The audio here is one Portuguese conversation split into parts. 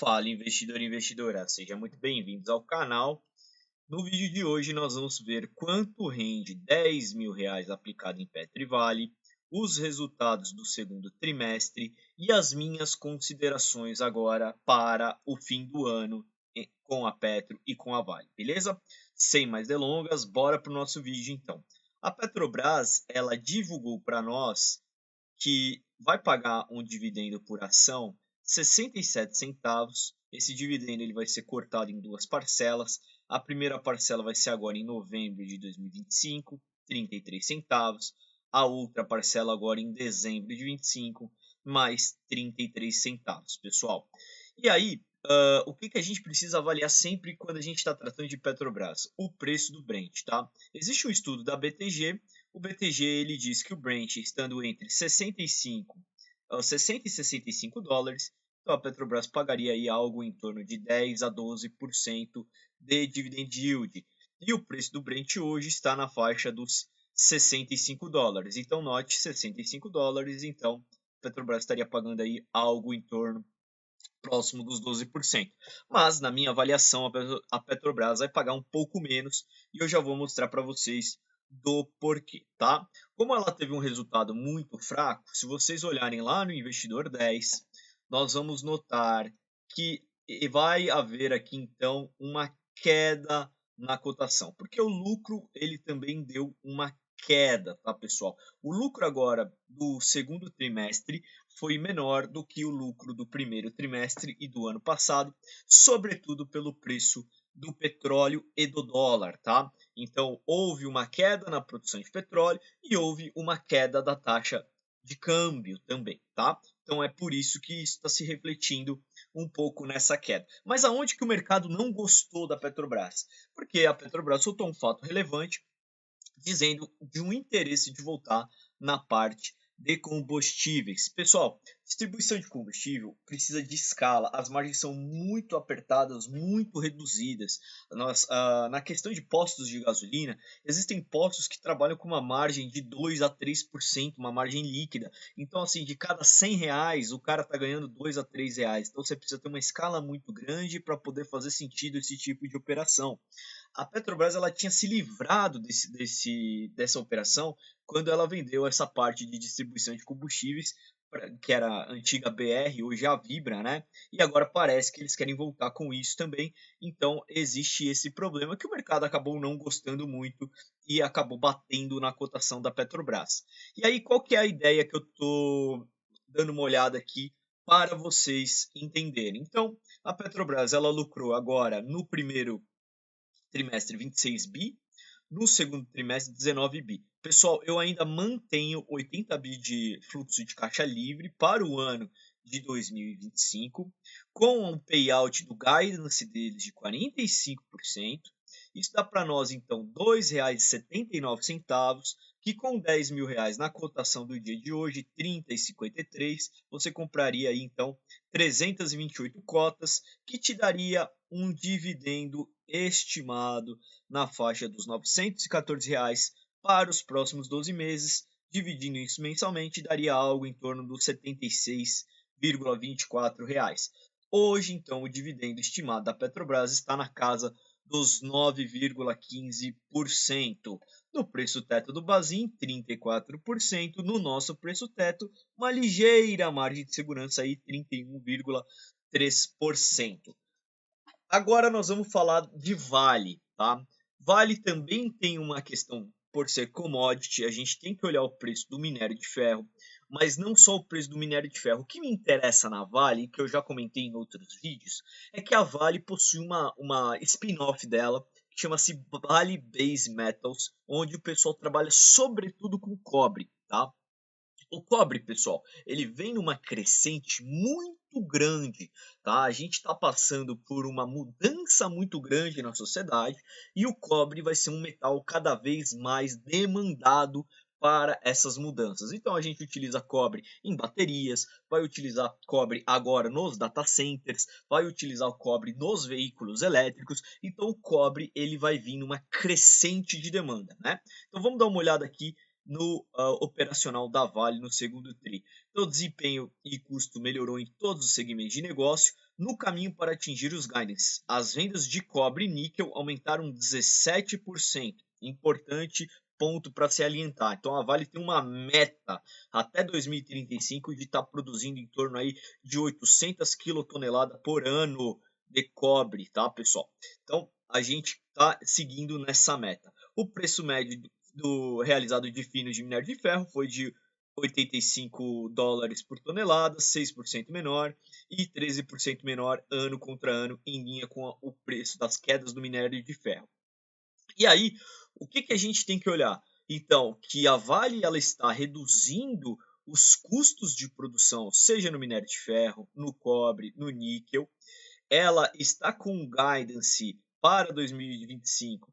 Fala, investidor e investidora, sejam muito bem-vindos ao canal. No vídeo de hoje nós vamos ver quanto rende R$ 10.000 aplicado em Petro e Vale, os resultados do segundo trimestre e as minhas considerações agora para o fim do ano com a Petro e com a Vale, beleza? Sem mais delongas, bora para o nosso vídeo então. A Petrobras, ela divulgou para nós que vai pagar um dividendo por ação 67 centavos. Esse dividendo ele vai ser cortado em duas parcelas. A primeira parcela vai ser agora em novembro de 2025, 33 centavos. A outra parcela agora em dezembro de 25, mais 33 centavos, pessoal. E aí, o que a gente precisa avaliar sempre quando a gente está tratando de Petrobras? O preço do Brent, tá? Existe um estudo da BTG. O BTG ele diz que o Brent estando entre 60 e 65 dólares, então a Petrobras pagaria aí algo em torno de 10 a 12% de dividend yield. E o preço do Brent hoje está na faixa dos 65 dólares. Então note 65 dólares, então a Petrobras estaria pagando aí algo em torno próximo dos 12%. Mas, na minha avaliação, a Petrobras vai pagar um pouco menos e eu já vou mostrar para vocês do porquê, tá? Como ela teve um resultado muito fraco, se vocês olharem lá no Investidor 10, nós vamos notar que vai haver aqui então uma queda na cotação, porque o lucro ele também deu uma queda, tá, pessoal? O lucro agora do segundo trimestre foi menor do que o lucro do primeiro trimestre e do ano passado, sobretudo pelo preço do petróleo e do dólar, tá? Então, houve uma queda na produção de petróleo e houve uma queda da taxa de câmbio também, tá? Então, é por isso que isso está se refletindo um pouco nessa queda. Mas aonde que o mercado não gostou da Petrobras? Porque a Petrobras soltou um fato relevante dizendo de um interesse de voltar na parte de combustíveis. Pessoal, distribuição de combustível precisa de escala, as margens são muito apertadas, muito reduzidas. Na questão de postos de gasolina, existem postos que trabalham com uma margem de 2 a 3%, uma margem líquida. Então, assim, de cada R$ 100, o cara está ganhando 2 a 3 reais. Então, você precisa ter uma escala muito grande para poder fazer sentido esse tipo de operação. A Petrobras ela tinha se livrado dessa operação quando ela vendeu essa parte de distribuição de combustíveis, que era a antiga BR, hoje é a Vibra, né? E agora parece que eles querem voltar com isso também. Então existe esse problema que o mercado acabou não gostando muito e acabou batendo na cotação da Petrobras. E aí, qual que é a ideia que eu estou dando uma olhada aqui para vocês entenderem? Então, a Petrobras ela lucrou agora no primeiro trimestre 26 bi, no segundo trimestre 19 bi. Pessoal, eu ainda mantenho 80 bi de fluxo de caixa livre para o ano de 2025, com um payout do guidance deles de 45%. Isso dá para nós, então, R$ 2,79, que com R$ 10.000 na cotação do dia de hoje, 30,53, você compraria aí, então, 328 cotas, que te daria um dividendo estimado na faixa dos R$ 914 para os próximos 12 meses, dividindo isso mensalmente, daria algo em torno dos R$ 76,24. Hoje, então, o dividendo estimado da Petrobras está na casa dos 9,15%. No preço teto do Bazin, 34%. No nosso preço teto, uma ligeira margem de segurança aí, 31,3%. Agora nós vamos falar de Vale, tá? Vale também tem uma questão por ser commodity, a gente tem que olhar o preço do minério de ferro, mas não só o preço do minério de ferro. O que me interessa na Vale, que eu já comentei em outros vídeos, é que a Vale possui uma spin-off dela, que chama-se Vale Base Metals, onde o pessoal trabalha sobretudo com cobre, tá? O cobre, pessoal, ele vem numa crescente muito grande, tá? A gente está passando por uma mudança muito grande na sociedade e o cobre vai ser um metal cada vez mais demandado para essas mudanças. Então a gente utiliza cobre em baterias, vai utilizar cobre agora nos data centers, vai utilizar o cobre nos veículos elétricos. Então o cobre ele vai vir numa crescente de demanda, né? Então vamos dar uma olhada aqui no operacional da Vale no segundo TRI. Então, desempenho e custo melhorou em todos os segmentos de negócio. no caminho para atingir os guidance. As vendas de cobre e níquel aumentaram 17%. Importante ponto para se alientar. Então a Vale tem uma meta até 2035 de estar produzindo em torno aí de 800 quilotoneladas por ano de cobre, tá, pessoal? Então a gente está seguindo nessa meta. O preço médio do realizado de finos de minério de ferro foi de $85 por tonelada, 6% menor e 13% menor ano contra ano, em linha com o preço das quedas do minério de ferro. E aí, o que a gente tem que olhar? Então, que a Vale ela está reduzindo os custos de produção, seja no minério de ferro, no cobre, no níquel. Ela está com um guidance para 2025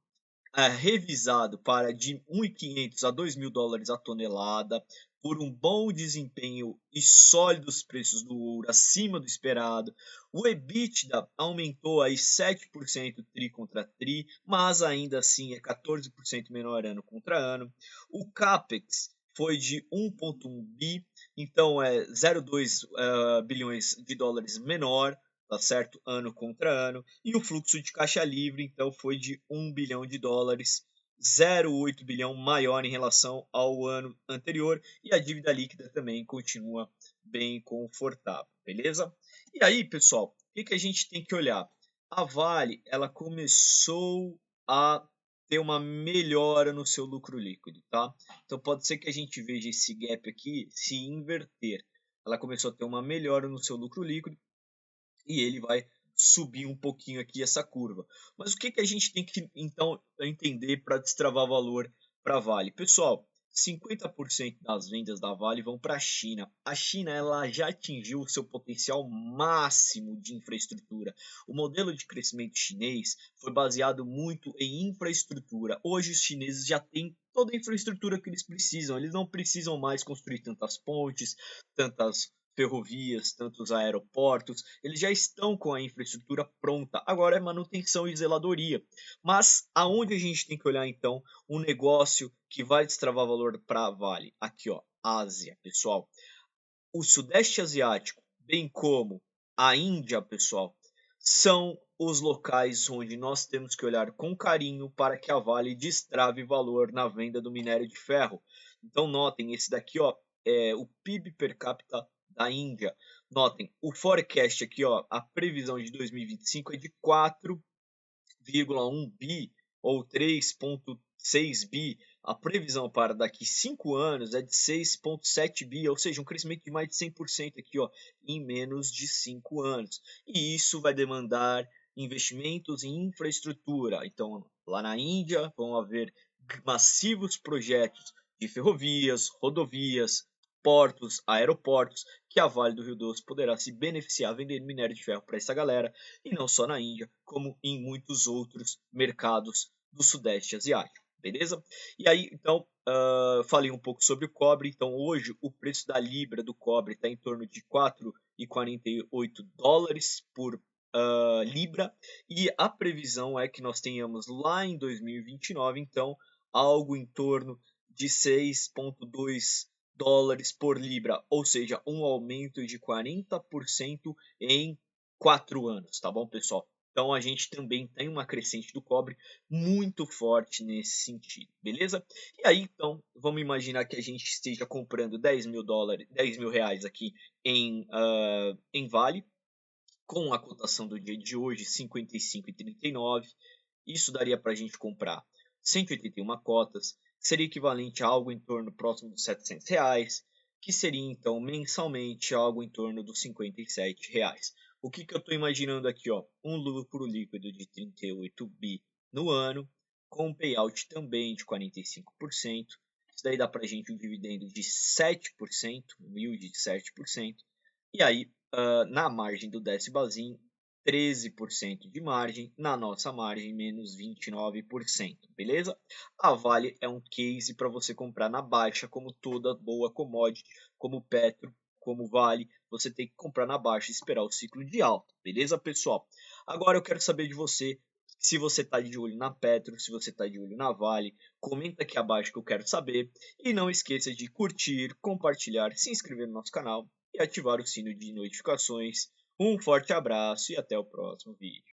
revisado para de 1.500 a $2.000 a tonelada, por um bom desempenho e sólidos preços do ouro acima do esperado. O EBITDA aumentou aí 7% tri contra tri, mas ainda assim é 14% menor ano contra ano. O CAPEX foi de 1,1 bi, então é 0,2 bilhões de dólares menor, tá certo? Ano contra ano. E o fluxo de caixa livre, então, foi de 1 bilhão de dólares, 0,8 bilhão maior em relação ao ano anterior. E a dívida líquida também continua bem confortável, beleza? E aí, pessoal, o que a gente tem que olhar? A Vale, ela começou a ter uma melhora no seu lucro líquido, tá? Então pode ser que a gente veja esse gap aqui se inverter. Ela começou a ter uma melhora no seu lucro líquido e ele vai subir um pouquinho aqui essa curva. Mas o que a gente tem que então entender para destravar valor para a Vale? Pessoal, 50% das vendas da Vale vão para a China. A China ela já atingiu o seu potencial máximo de infraestrutura. O modelo de crescimento chinês foi baseado muito em infraestrutura. Hoje os chineses já têm toda a infraestrutura que eles precisam. Eles não precisam mais construir tantas pontes, tantas ferrovias, tantos aeroportos, eles já estão com a infraestrutura pronta. Agora é manutenção e zeladoria. Mas aonde a gente tem que olhar então um negócio que vai destravar valor para a Vale? Aqui, ó, Ásia, pessoal. O Sudeste Asiático, bem como a Índia, pessoal, são os locais onde nós temos que olhar com carinho para que a Vale destrave valor na venda do minério de ferro. Então notem, esse daqui ó, é o PIB per capita da Índia. Notem, o forecast aqui, ó, a previsão de 2025 é de 4,1 bi ou 3,6 bi. A previsão para daqui 5 anos é de 6,7 bi, ou seja, um crescimento de mais de 100% aqui, ó, em menos de 5 anos. E isso vai demandar investimentos em infraestrutura. Então, lá na Índia vão haver massivos projetos de ferrovias, rodovias, portos, aeroportos, que a Vale do Rio Doce poderá se beneficiar vendendo minério de ferro para essa galera, e não só na Índia, como em muitos outros mercados do Sudeste Asiático, beleza? E aí, então, falei um pouco sobre o cobre. Então, hoje, o preço da libra do cobre está em torno de $4,48 por libra, e a previsão é que nós tenhamos lá em 2029, então, algo em torno de 6,2 dólares por libra, ou seja, um aumento de 40% em 4 anos, tá bom, pessoal? Então a gente também tem uma crescente do cobre muito forte nesse sentido, beleza? E aí, então, vamos imaginar que a gente esteja comprando $10.000, R$ 10.000 aqui em Vale, com a cotação do dia de hoje, 55,39. Isso daria para a gente comprar 181 cotas, seria equivalente a algo em torno próximo dos R$ 700, que seria então mensalmente algo em torno dos R$ 57. O que eu estou imaginando aqui? Ó, um lucro líquido de 38 bi no ano, com um payout também de 45%. Isso daí dá para a gente um dividendo de 7%, humilde de 7%. E aí, na margem do Decibelzinho, 13% de margem, na nossa margem, menos 29%, beleza? A Vale é um case para você comprar na baixa, como toda boa commodity, como Petro, como Vale, você tem que comprar na baixa e esperar o ciclo de alta, beleza, pessoal? Agora eu quero saber de você, se você está de olho na Petro, se você está de olho na Vale, comenta aqui abaixo que eu quero saber. E não esqueça de curtir, compartilhar, se inscrever no nosso canal e ativar o sino de notificações. Um forte abraço e até o próximo vídeo.